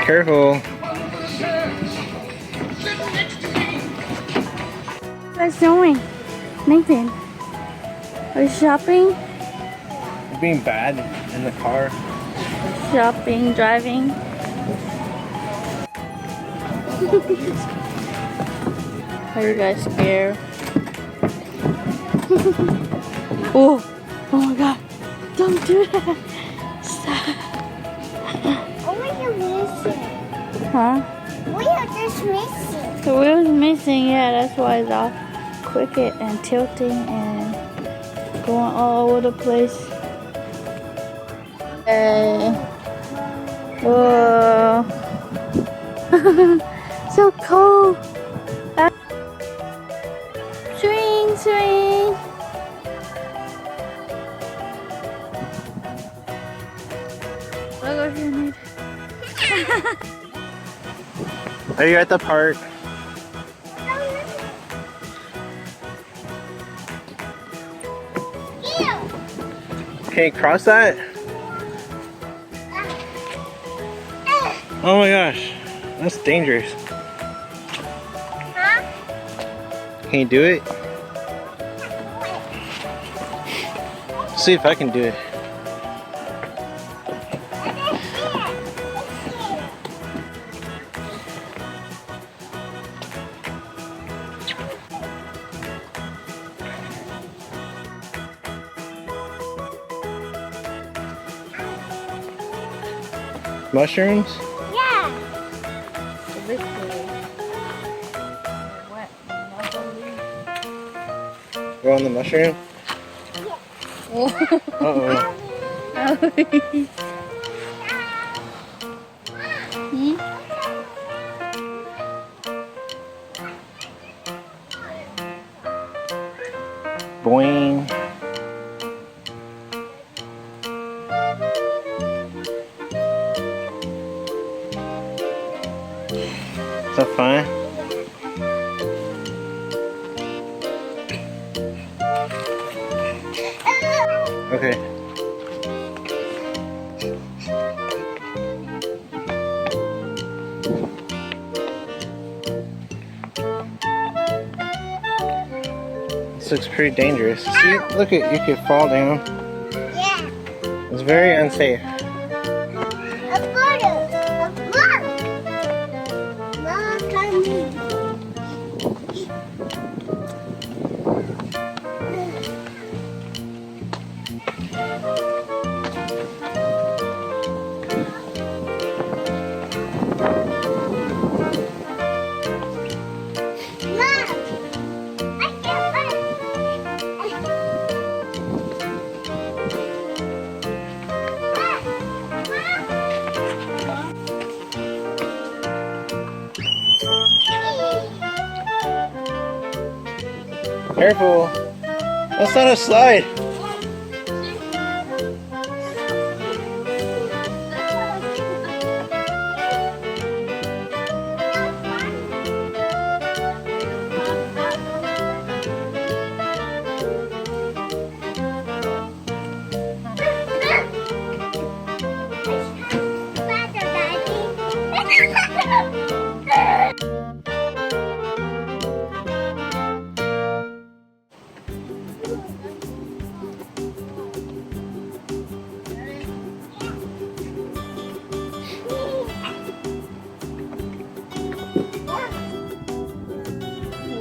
Careful. What are you doing? Nathan, are you shopping? You're being bad in the car. Shopping, driving. Are you guys scared? Oh my god. Don't do that. Stop. What are you missing? Huh? We are just missing. The wheel's missing, yeah, that's why it's all crooked and tilting and going all over the place. Hey. Whoa. So cold. Swing, swing. Look what you need. Are you at the park? Can you cross that? Oh my gosh, that's dangerous. Huh? Can you do it? See if I can do it. Mushrooms? Yeah. Go on the mushroom? Uh-oh. Boing. Is that fine? Okay. This looks pretty dangerous. See, look at you could fall down. Yeah. It's very unsafe. A photo. A mark. Mom, come here. Careful. That's not a slide.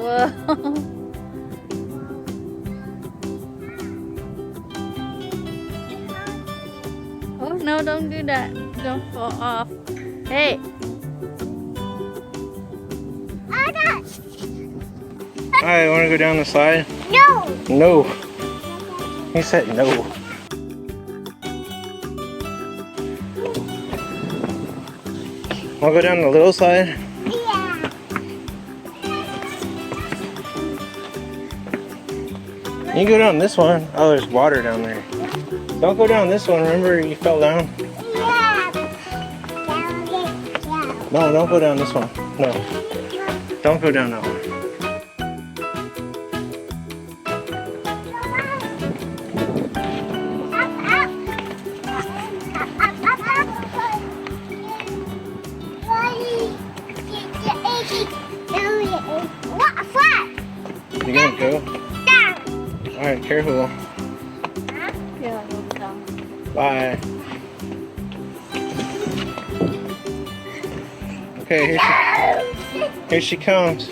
Whoa. Oh no, don't do that. Don't fall off. Hey. Alright, want to go down the slide? No. No. He said no. Want to go down the little slide? Yeah. You can go down this one. Oh, there's water down there. Don't go down this one. Remember you fell down? Yeah. No, don't go down this one. No. Don't go down that one. You gonna go? Down. Alright, careful. Yeah, he'll come. Bye. Okay, here she comes.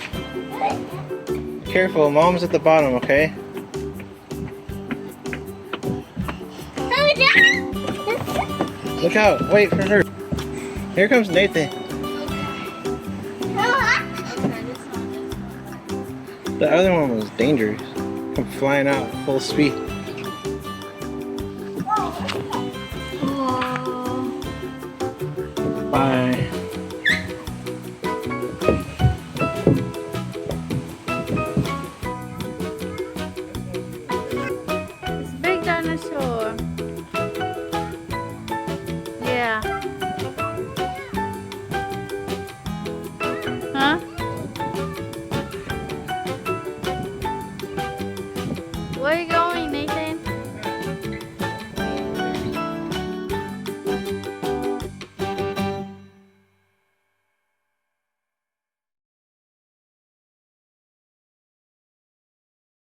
Careful, mom's at the bottom, okay? Look out, wait for her. Here comes Nathan. The other one was dangerous. Come flying out full speed. Bye.